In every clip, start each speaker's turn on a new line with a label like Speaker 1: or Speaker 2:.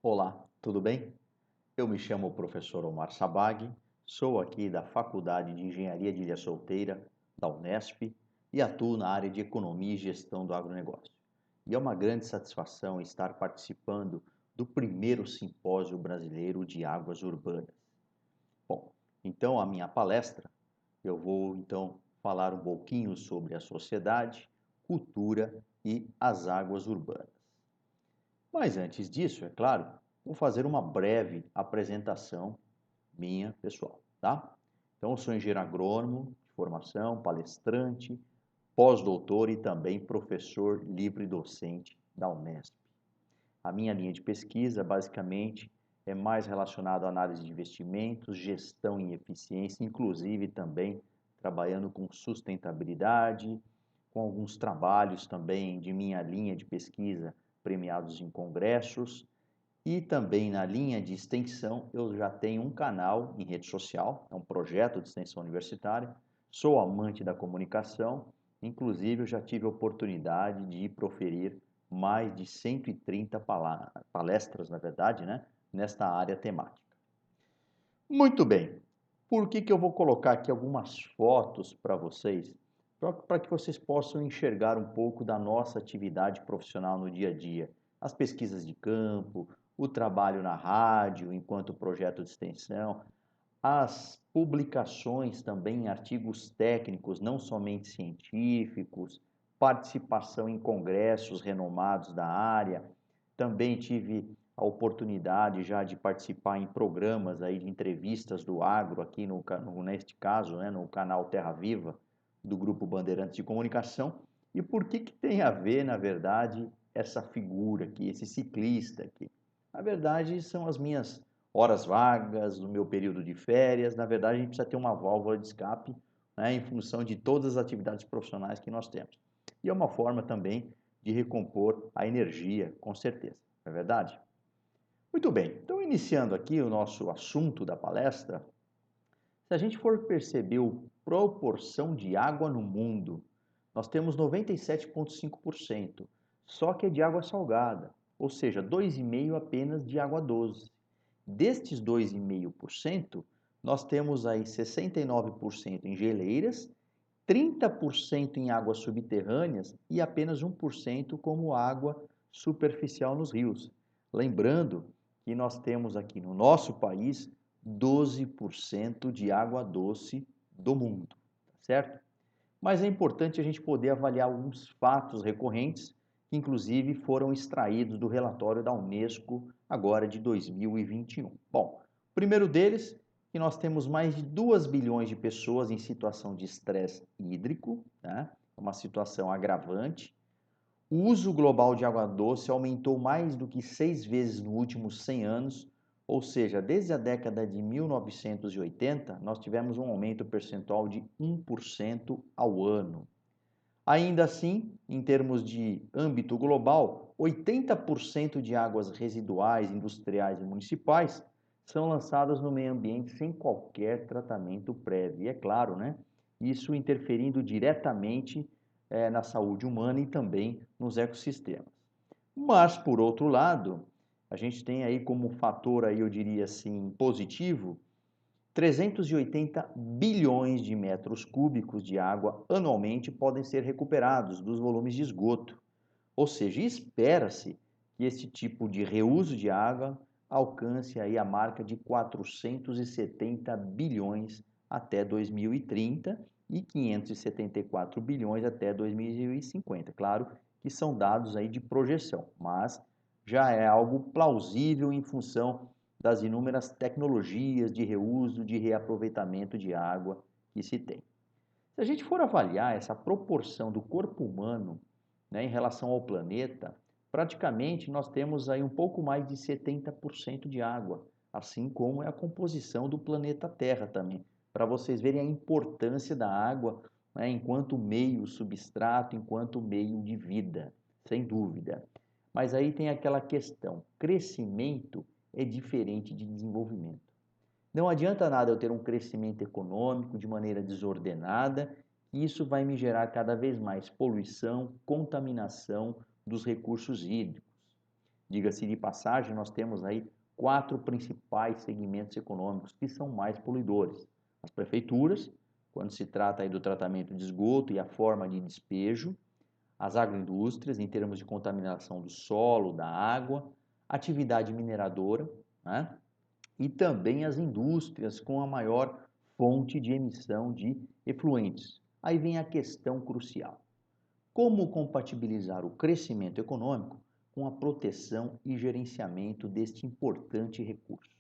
Speaker 1: Olá, tudo bem? Eu me chamo professor Omar Sabag, sou aqui da Faculdade de Engenharia de Ilha Solteira, da Unesp, e atuo na área de Economia e Gestão do Agronegócio. E é uma grande satisfação estar participando do primeiro Simpósio Brasileiro de Águas Urbanas. Bom, então a minha palestra, eu vou então falar um pouquinho sobre a sociedade, cultura e as águas urbanas. Mas antes disso, é claro, vou fazer uma breve apresentação minha pessoal, tá? Então, eu sou engenheiro agrônomo de formação, palestrante, pós-doutor e também professor livre docente da Unesp. A minha linha de pesquisa, basicamente, é mais relacionada à análise de investimentos, gestão e eficiência, inclusive também trabalhando com sustentabilidade, com alguns trabalhos também de minha linha de pesquisa premiados em congressos e também na linha de extensão, eu já tenho um canal em rede social, é um projeto de extensão universitária. Sou amante da comunicação, inclusive eu já tive a oportunidade de proferir mais de 130 palestras, na verdade, né, nesta área temática. Muito bem. Por que eu vou colocar aqui algumas fotos para vocês? Para que vocês possam enxergar um pouco da nossa atividade profissional no dia a dia. As pesquisas de campo, o trabalho na rádio enquanto projeto de extensão, as publicações também em artigos técnicos, não somente científicos, participação em congressos renomados da área. Também tive a oportunidade já de participar em programas aí de entrevistas do agro aqui neste caso, né, no canal Terra Viva do Grupo Bandeirantes de Comunicação. E por que tem a ver, na verdade, essa figura aqui, esse ciclista aqui? Na verdade, são as minhas horas vagas, no meu período de férias. Na verdade, a gente precisa ter uma válvula de escape, né, em função de todas as atividades profissionais que nós temos. E é uma forma também de recompor a energia, com certeza. Não é verdade? Muito bem, então iniciando aqui o nosso assunto da palestra, se a gente for perceber a proporção de água no mundo, nós temos 97,5%, só que é de água salgada, ou seja, 2,5% apenas de água doce. Destes 2,5%, nós temos aí 69% em geleiras, 30% em águas subterrâneas e apenas 1% como água superficial nos rios. Lembrando que nós temos aqui no nosso país 12% de água doce do mundo, certo? Mas é importante a gente poder avaliar alguns fatos recorrentes que inclusive foram extraídos do relatório da Unesco agora de 2021. Bom, o primeiro deles que nós temos mais de 2 bilhões de pessoas em situação de estresse hídrico, né? Uma situação agravante. O uso global de água doce aumentou mais do que 6 vezes nos últimos 100 anos, ou seja, desde a década de 1980, nós tivemos um aumento percentual de 1% ao ano. Ainda assim, em termos de âmbito global, 80% de águas residuais, industriais e municipais são lançadas no meio ambiente sem qualquer tratamento prévio. E é claro, né? Isso interferindo diretamente na saúde humana e também nos ecossistemas. Mas, por outro lado, a gente tem aí como fator, aí, eu diria assim, positivo, 380 bilhões de metros cúbicos de água anualmente podem ser recuperados dos volumes de esgoto. Ou seja, espera-se que este tipo de reuso de água alcance aí a marca de 470 bilhões até 2030 e 574 bilhões até 2050. Claro que são dados aí de projeção, mas já é algo plausível em função das inúmeras tecnologias de reuso, de reaproveitamento de água que se tem. Se a gente for avaliar essa proporção do corpo humano, né, em relação ao planeta, praticamente nós temos aí um pouco mais de 70% de água, assim como é a composição do planeta Terra também, para vocês verem a importância da água, né, enquanto meio substrato, enquanto meio de vida, sem dúvida. Mas aí tem aquela questão, crescimento é diferente de desenvolvimento. Não adianta nada eu ter um crescimento econômico de maneira desordenada, e isso vai me gerar cada vez mais poluição, contaminação dos recursos hídricos. Diga-se de passagem, nós temos aí 4 principais segmentos econômicos que são mais poluidores. As prefeituras, quando se trata aí do tratamento de esgoto e a forma de despejo, as agroindústrias, em termos de contaminação do solo, da água, atividade mineradora, né? E também as indústrias com a maior fonte de emissão de efluentes. Aí vem a questão crucial. Como compatibilizar o crescimento econômico com a proteção e gerenciamento deste importante recurso?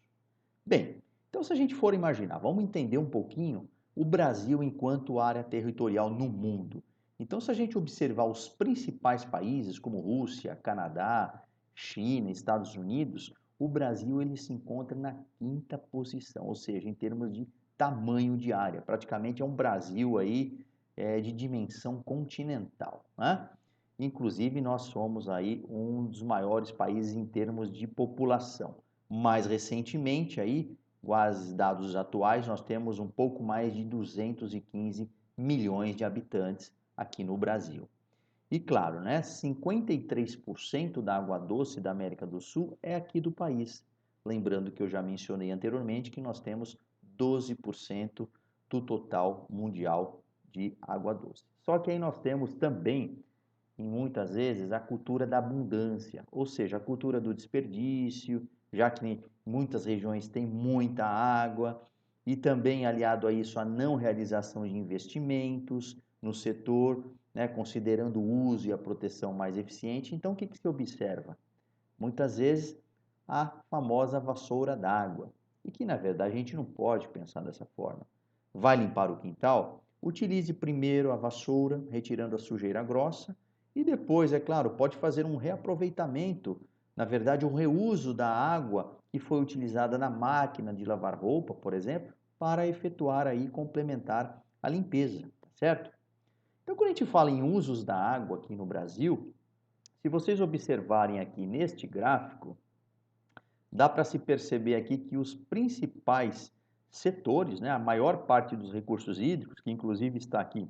Speaker 1: Bem, então se a gente for imaginar, vamos entender um pouquinho o Brasil enquanto área territorial no mundo. Então, se a gente observar os principais países como Rússia, Canadá, China, Estados Unidos, o Brasil ele se encontra na 5ª posição, ou seja, em termos de tamanho de área. Praticamente é um Brasil aí de dimensão continental, né? Inclusive, nós somos aí um dos maiores países em termos de população. Mais recentemente, aí, com os dados atuais, nós temos um pouco mais de 215 milhões de habitantes aqui no Brasil. E claro, né, 53% da água doce da América do Sul é aqui do país. Lembrando que eu já mencionei anteriormente que nós temos 12% do total mundial de água doce. Só que aí nós temos também, e muitas vezes, a cultura da abundância, ou seja, a cultura do desperdício, já que muitas regiões têm muita água, e também aliado a isso a não realização de investimentos no setor, né, considerando o uso e a proteção mais eficiente. Então, o que se observa? Muitas vezes, a famosa vassoura d'água, e que, na verdade, a gente não pode pensar dessa forma. Vai limpar o quintal? Utilize primeiro a vassoura, retirando a sujeira grossa, e depois, é claro, pode fazer um reaproveitamento, na verdade, um reuso da água que foi utilizada na máquina de lavar roupa, por exemplo, para efetuar aí, complementar a limpeza, tá certo? Então, quando a gente fala em usos da água aqui no Brasil, se vocês observarem aqui neste gráfico, dá para se perceber aqui que os principais setores, né, a maior parte dos recursos hídricos, que inclusive está aqui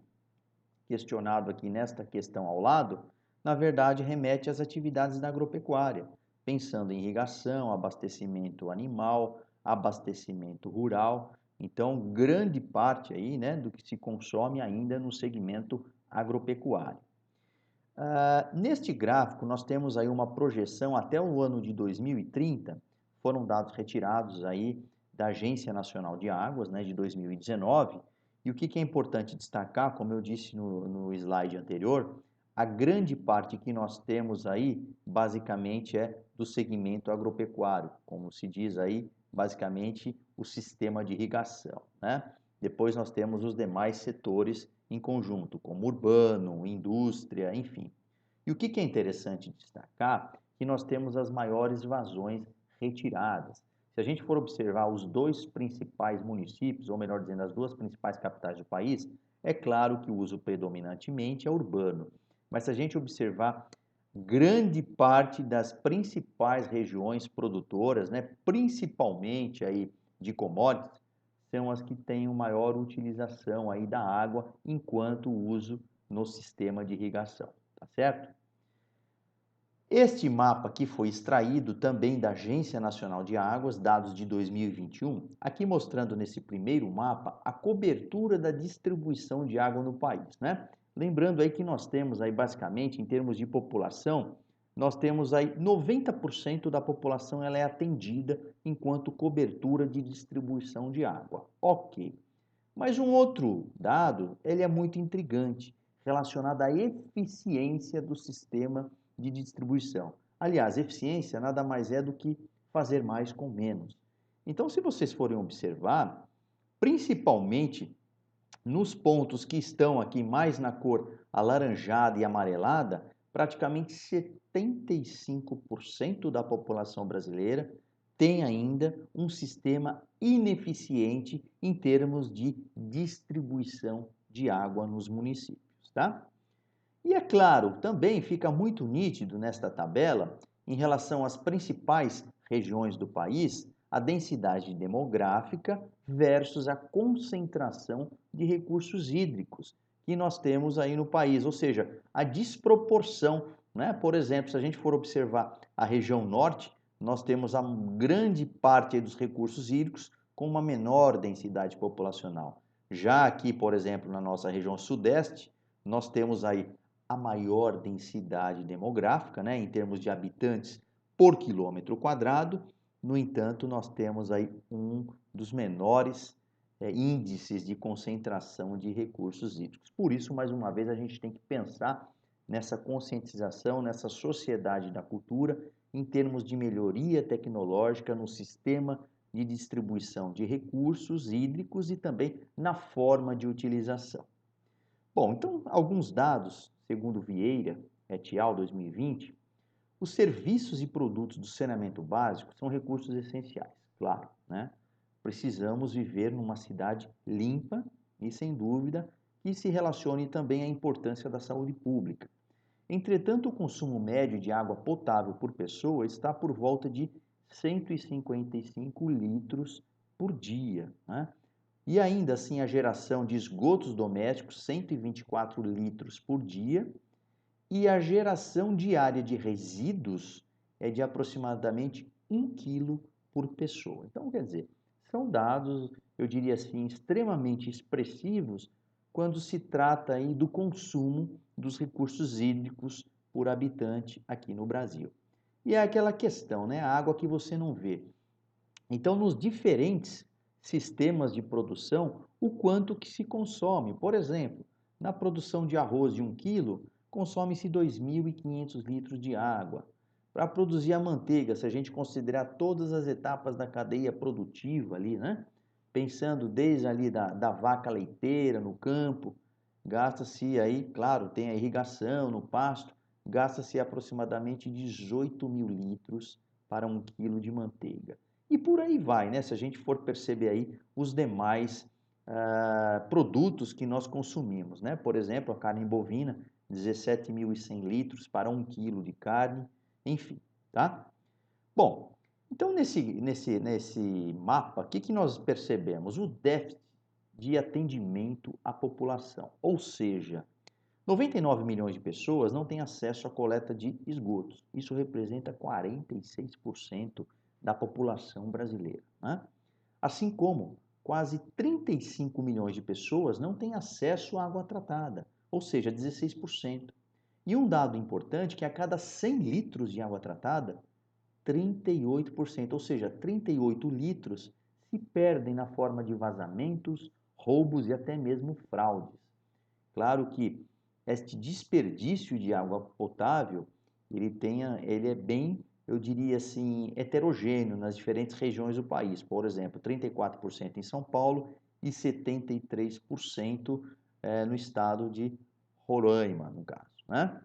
Speaker 1: questionado aqui nesta questão ao lado, na verdade remete às atividades da agropecuária, pensando em irrigação, abastecimento animal, abastecimento rural. Então, grande parte aí, né, do que se consome ainda no segmento agropecuário. Neste gráfico, nós temos aí uma projeção até o ano de 2030, foram dados retirados aí da Agência Nacional de Águas, né, de 2019, e o que é importante destacar, como eu disse no slide anterior, a grande parte que nós temos aí, basicamente, é do segmento agropecuário, como se diz aí, basicamente, o sistema de irrigação, né? Depois nós temos os demais setores em conjunto, como urbano, indústria, enfim. E o que é interessante destacar? Que nós temos as maiores vazões retiradas. Se a gente for observar os 2 principais municípios, ou melhor dizendo, as 2 principais capitais do país, é claro que o uso predominantemente é urbano. Mas se a gente observar grande parte das principais regiões produtoras, né, principalmente aí de commodities, são as que têm maior utilização aí da água enquanto uso no sistema de irrigação, tá certo? Este mapa aqui foi extraído também da Agência Nacional de Águas, dados de 2021, aqui mostrando nesse primeiro mapa a cobertura da distribuição de água no país, né? Lembrando aí que nós temos aí basicamente, em termos de população, nós temos aí 90% da população ela é atendida enquanto cobertura de distribuição de água. Ok. Mas um outro dado, ele é muito intrigante, relacionado à eficiência do sistema de distribuição. Aliás, eficiência nada mais é do que fazer mais com menos. Então, se vocês forem observar, principalmente nos pontos que estão aqui mais na cor alaranjada e amarelada, praticamente 75% da população brasileira tem ainda um sistema ineficiente em termos de distribuição de água nos municípios, tá? E é claro, também fica muito nítido nesta tabela, em relação às principais regiões do país, a densidade demográfica versus a concentração de recursos hídricos que nós temos aí no país, ou seja, a desproporção, né? Por exemplo, se a gente for observar A região norte, nós temos a grande parte dos recursos hídricos com uma menor densidade populacional. Já aqui, por exemplo, na nossa região sudeste, nós temos aí a maior densidade demográfica, né, em termos de habitantes por quilômetro quadrado. No entanto, nós temos aí um dos menores índices de concentração de recursos hídricos. Por isso, mais uma vez, a gente tem que pensar nessa conscientização, nessa sociedade da cultura, em termos de melhoria tecnológica no sistema de distribuição de recursos hídricos e também na forma de utilização. Bom, então, alguns dados, segundo Vieira et al. 2020, os serviços e produtos do saneamento básico são recursos essenciais, claro, né? Precisamos viver numa cidade limpa e, sem dúvida, que se relacione também à importância da saúde pública. Entretanto, o consumo médio de água potável por pessoa está por volta de 155 litros por dia, né? E ainda assim, a geração de esgotos domésticos, 124 litros por dia, e a geração diária de resíduos é de aproximadamente 1 quilo por pessoa. Então, quer dizer, são dados, eu diria assim, extremamente expressivos quando se trata aí do consumo dos recursos hídricos por habitante aqui no Brasil. E é aquela questão, né? A água que você não vê. Então, nos diferentes sistemas de produção, o quanto que se consome. Por exemplo, na produção de arroz de 1 quilo, consome-se 2.500 litros de água. Para produzir a manteiga, se a gente considerar todas as etapas da cadeia produtiva ali, né? Pensando desde ali da vaca leiteira no campo, gasta-se aí, claro, tem a irrigação no pasto, gasta-se aproximadamente 18.000 litros para 1 quilo de manteiga. E por aí vai, né? Se a gente for perceber aí os demais produtos que nós consumimos, né? Por exemplo, a carne bovina, 17.100 litros para 1 quilo de carne, enfim, tá? Bom, então nesse mapa, o que nós percebemos? O déficit de atendimento à população, ou seja, 99 milhões de pessoas não têm acesso à coleta de esgotos. Isso representa 46% da população brasileira, né? Assim como quase 35 milhões de pessoas não têm acesso à água tratada, ou seja, 16%. E um dado importante é que a cada 100 litros de água tratada, 38%, ou seja, 38 litros se perdem na forma de vazamentos, roubos e até mesmo fraudes. Claro que este desperdício de água potável, ele é bem, eu diria assim, heterogêneo nas diferentes regiões do país. Por exemplo, 34% em São Paulo e 73% no estado de Roraima, no caso, né?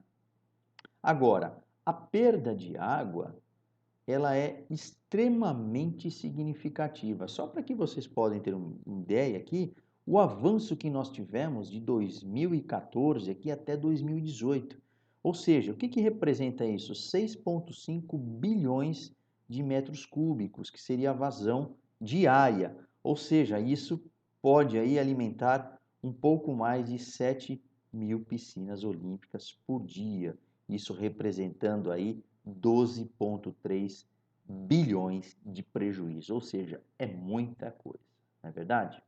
Speaker 1: Agora, a perda de água, ela é extremamente significativa. Só para que vocês possam ter uma ideia aqui, o avanço que nós tivemos de 2014 aqui até 2018. Ou seja, o que representa isso? 6,5 bilhões de metros cúbicos, que seria a vazão diária. Ou seja, isso pode aí alimentar um pouco mais de 7.000 piscinas olímpicas por dia. Isso representando aí 12,3 bilhões de prejuízo, ou seja, é muita coisa, não é verdade?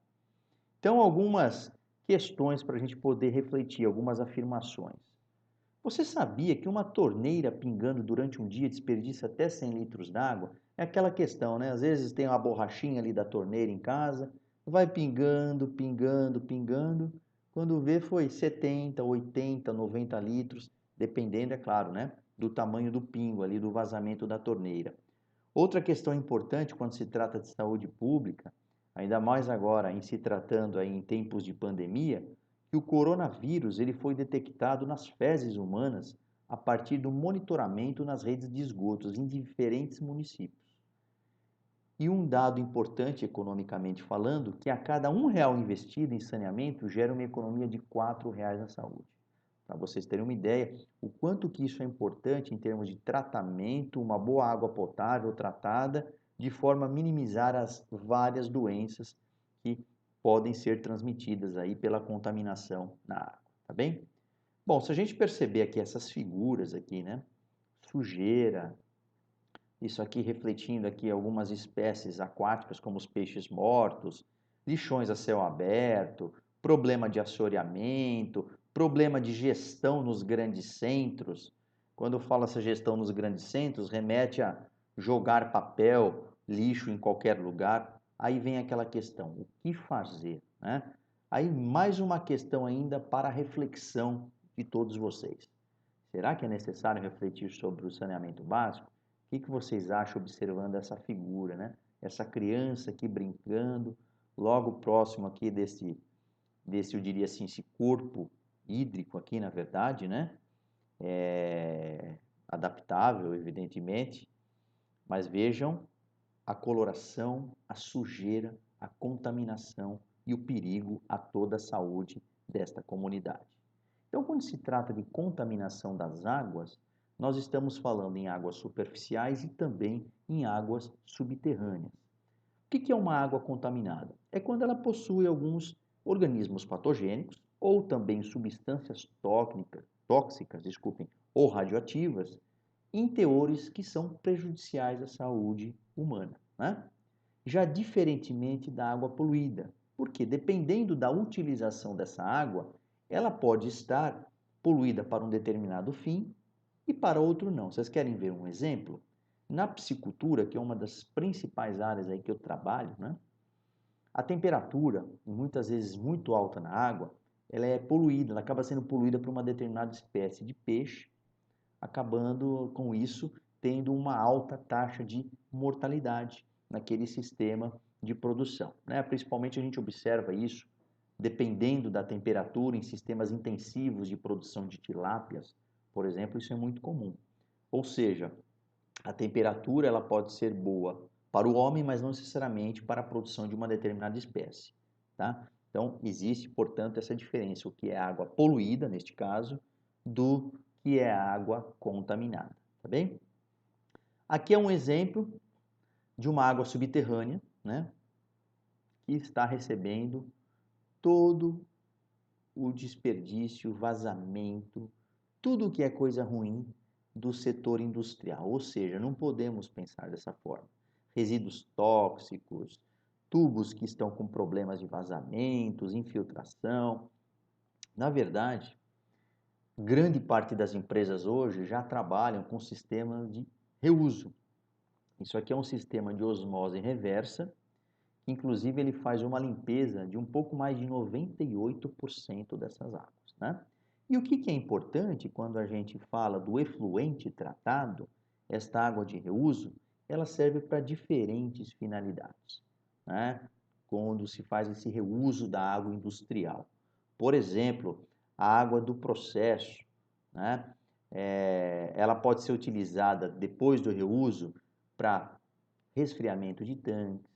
Speaker 1: Então, algumas questões para a gente poder refletir, algumas afirmações. Você sabia que uma torneira pingando durante um dia desperdiça até 100 litros d'água? É aquela questão, né? Às vezes tem uma borrachinha ali da torneira em casa, vai pingando, pingando, pingando. Quando vê foi 70, 80, 90 litros, dependendo, é claro, né? Do tamanho do pingo ali, do vazamento da torneira. Outra questão importante quando se trata de saúde pública, ainda mais agora em se tratando aí em tempos de pandemia, que o coronavírus ele foi detectado nas fezes humanas a partir do monitoramento nas redes de esgotos em diferentes municípios. E um dado importante economicamente falando, que a cada R$ 1 investido em saneamento gera uma economia de R$ 4 na saúde. Para vocês terem uma ideia, o quanto que isso é importante em termos de tratamento, uma boa água potável tratada, de forma a minimizar as várias doenças que podem ser transmitidas aí pela contaminação na água, tá bem? Bom, se a gente perceber aqui essas figuras aqui, né? Sujeira, Isso aqui refletindo aqui algumas espécies aquáticas, como os peixes mortos, lixões a céu aberto, problema de assoreamento, problema de gestão nos grandes centros. Quando eu falo essa gestão nos grandes centros, remete a jogar papel, lixo em qualquer lugar. Aí vem aquela questão, o que fazer, né? Aí mais uma questão ainda para a reflexão de todos vocês. Será que é necessário refletir sobre o saneamento básico? O que vocês acham observando essa figura, né? Essa criança aqui brincando, logo próximo aqui desse, eu diria assim, esse corpo hídrico aqui, na verdade, né? Adaptável, evidentemente, mas vejam a coloração, a sujeira, a contaminação e o perigo a toda a saúde desta comunidade. Então, quando se trata de contaminação das águas, nós estamos falando em águas superficiais e também em águas subterrâneas. O que é uma água contaminada? É quando ela possui alguns organismos patogênicos ou também substâncias tóxicas, ou radioativas, em teores que são prejudiciais à saúde humana, né? Já diferentemente da água poluída, porque dependendo da utilização dessa água, ela pode estar poluída para um determinado fim e para outro não. Vocês querem ver um exemplo? Na piscicultura, que é uma das principais áreas aí que eu trabalho, né? A temperatura, muitas vezes muito alta na água, ela é poluída, ela acaba sendo poluída por uma determinada espécie de peixe, acabando com isso tendo uma alta taxa de mortalidade naquele sistema de produção, né? Principalmente a gente observa isso dependendo da temperatura em sistemas intensivos de produção de tilápias, por exemplo, isso é muito comum. Ou seja, a temperatura ela pode ser boa para o homem, mas não necessariamente para a produção de uma determinada espécie, tá? Então, existe, portanto, essa diferença, o que é água poluída, neste caso, do que é água contaminada, tá bem? Aqui é um exemplo de uma água subterrânea, né, que está recebendo todo o desperdício, vazamento, tudo o que é coisa ruim do setor industrial. Ou seja, não podemos pensar dessa forma. Resíduos tóxicos, tubos que estão com problemas de vazamentos, infiltração. Na verdade, grande parte das empresas hoje já trabalham com sistemas de reuso. Isso aqui é um sistema de osmose reversa, que inclusive ele faz uma limpeza de um pouco mais de 98% dessas águas, né? E o que é importante quando a gente fala do efluente tratado, esta água de reuso, ela serve para diferentes finalidades, né? Quando se faz esse reuso da água industrial. Por exemplo, a água do processo, né? Ela pode ser utilizada depois do reuso para resfriamento de tanques,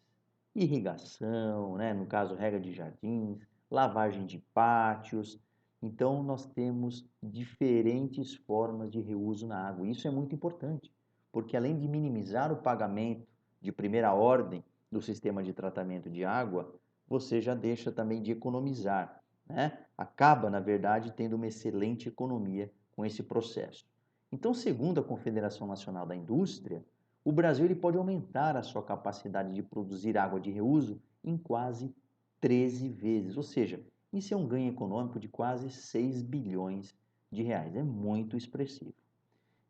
Speaker 1: irrigação, né? No caso, rega de jardins, lavagem de pátios. Então, nós temos diferentes formas de reuso na água. Isso é muito importante, porque além de minimizar o pagamento de primeira ordem do sistema de tratamento de água, você já deixa também de economizar, né? Acaba, na verdade, tendo uma excelente economia com esse processo. Então, segundo a Confederação Nacional da Indústria, o Brasil ele pode aumentar a sua capacidade de produzir água de reuso em quase 13 vezes, ou seja, isso é um ganho econômico de quase 6 bilhões de reais, é muito expressivo.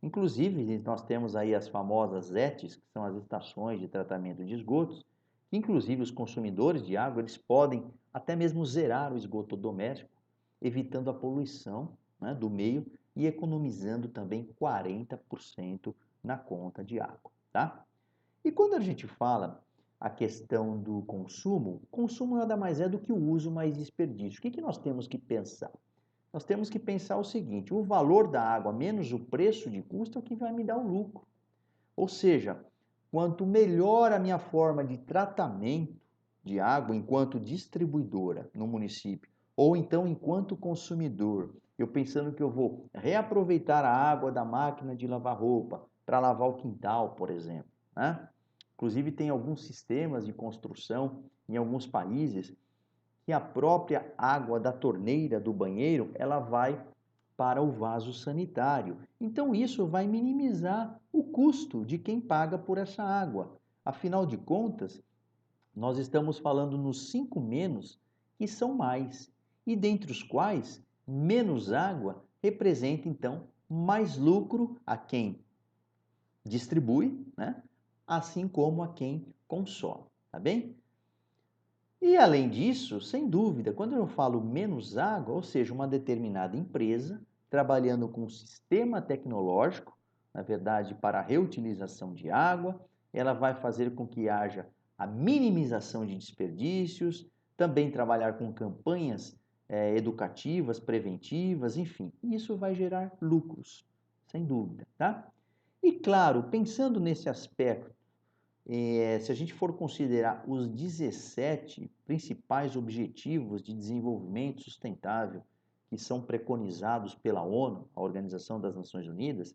Speaker 1: Inclusive, nós temos aí as famosas ETs, que são as estações de tratamento de esgotos, que inclusive os consumidores de água, eles podem até mesmo zerar o esgoto doméstico, evitando a poluição, né, do meio e economizando também 40% na conta de água, tá? E quando a gente fala a questão do consumo, consumo nada mais é do que o uso mais desperdício. O que nós temos que pensar? Nós temos que pensar o seguinte, o valor da água menos o preço de custo é o que vai me dar o lucro. Ou seja, quanto melhor a minha forma de tratamento de água enquanto distribuidora no município, ou então enquanto consumidor, eu pensando que eu vou reaproveitar a água da máquina de lavar roupa para lavar o quintal, por exemplo, né? Inclusive tem alguns sistemas de construção em alguns países que a própria água da torneira do banheiro, ela vai para o vaso sanitário. Então, isso vai minimizar o custo de quem paga por essa água. Afinal de contas, nós estamos falando nos 5 menos que são mais, e dentre os quais menos água representa então mais lucro a quem distribui, né? Assim como a quem consome, tá bem? E além disso, sem dúvida, quando eu falo menos água, ou seja, uma determinada empresa trabalhando com um sistema tecnológico, na verdade, para a reutilização de água, ela vai fazer com que haja a minimização de desperdícios, também trabalhar com campanhas educativas, preventivas, enfim, isso vai gerar lucros, sem dúvida, tá? E claro, pensando nesse aspecto, se a gente for considerar os 17 principais objetivos de desenvolvimento sustentável que são preconizados pela ONU, a Organização das Nações Unidas,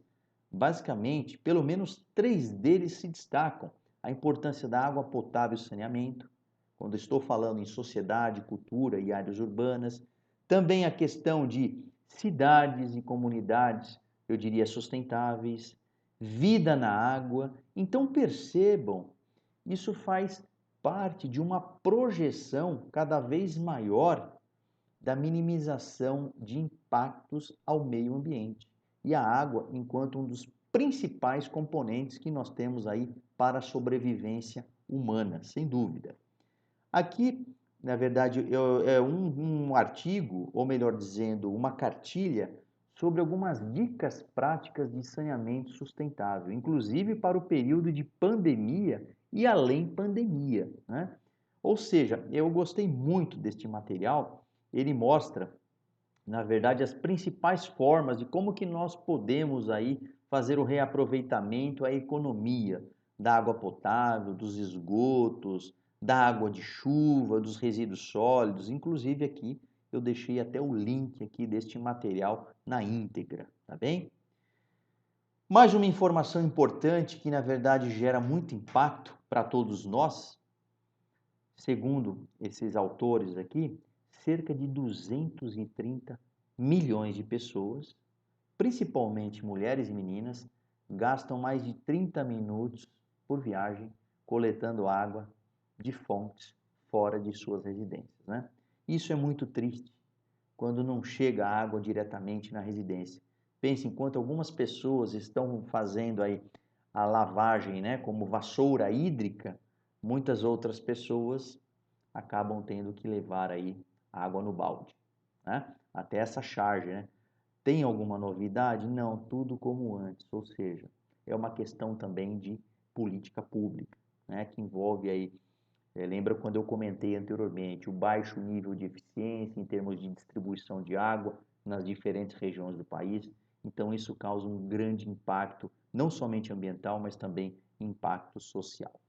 Speaker 1: basicamente, pelo menos 3 deles se destacam. A importância da água potável e saneamento, quando estou falando em sociedade, cultura e áreas urbanas. Também a questão de cidades e comunidades, eu diria, sustentáveis, vida na água. Então percebam, isso faz parte de uma projeção cada vez maior da minimização de impactos ao meio ambiente. E a água enquanto um dos principais componentes que nós temos aí para a sobrevivência humana, sem dúvida. Aqui, na verdade, é um artigo, ou melhor dizendo, uma cartilha sobre algumas dicas práticas de saneamento sustentável, inclusive para o período de pandemia e além pandemia, né? Ou seja, eu gostei muito deste material, ele mostra, na verdade, as principais formas de como que nós podemos aí fazer o reaproveitamento, a economia da água potável, dos esgotos, da água de chuva, dos resíduos sólidos. Inclusive aqui eu deixei até o link aqui deste material na íntegra, tá bem? Mais uma informação importante que na verdade gera muito impacto para todos nós, segundo esses autores aqui, cerca de 230 milhões de pessoas, principalmente mulheres e meninas, gastam mais de 30 minutos por viagem coletando água de fontes fora de suas residências, né? Isso é muito triste quando não chega a água diretamente na residência. Pense, enquanto algumas pessoas estão fazendo aí a lavagem, né, como vassoura hídrica, muitas outras pessoas acabam tendo que levar aí água no balde, né? Até essa charge, né? Tem alguma novidade? Não, tudo como antes, ou seja, é uma questão também de política pública, né, que envolve aí, lembra quando eu comentei anteriormente, o baixo nível de eficiência em termos de distribuição de água nas diferentes regiões do país, então isso causa um grande impacto, não somente ambiental, mas também impacto social.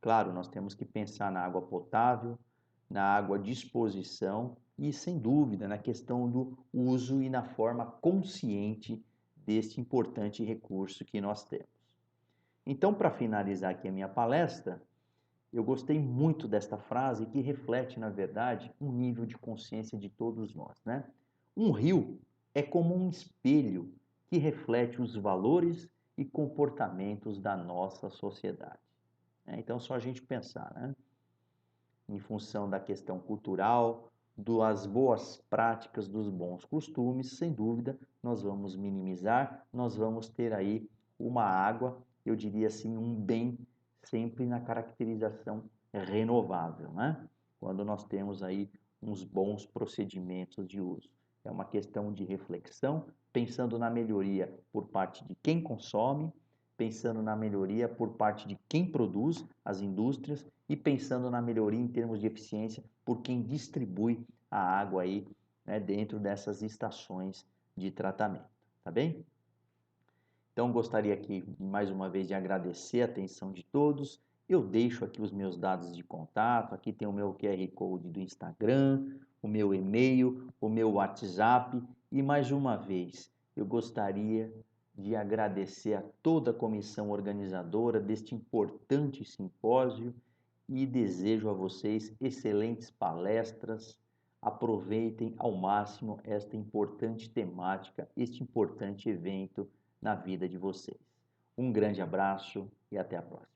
Speaker 1: Claro, nós temos que pensar na água potável, na água à disposição e, sem dúvida, na questão do uso e na forma consciente deste importante recurso que nós temos. Então, para finalizar aqui a minha palestra, eu gostei muito desta frase que reflete, na verdade, um nível de consciência de todos nós, né? Um rio é como um espelho que reflete os valores e comportamentos da nossa sociedade. Então, só a gente pensar, né? Em função da questão cultural, das boas práticas, dos bons costumes, sem dúvida, nós vamos minimizar, nós vamos ter aí uma água, eu diria assim, um bem sempre na caracterização renovável, né? Quando nós temos aí uns bons procedimentos de uso. É uma questão de reflexão, pensando na melhoria por parte de quem consome, pensando na melhoria por parte de quem produz, as indústrias, e pensando na melhoria em termos de eficiência por quem distribui a água aí, né, dentro dessas estações de tratamento, tá bem? Então gostaria aqui mais uma vez de agradecer a atenção de todos. Eu deixo aqui os meus dados de contato, aqui tem o meu QR Code do Instagram, o meu e-mail, o meu WhatsApp e mais uma vez eu gostaria de agradecer a toda a comissão organizadora deste importante simpósio e desejo a vocês excelentes palestras, aproveitem ao máximo esta importante temática, este importante evento na vida de vocês. Um grande abraço e até a próxima.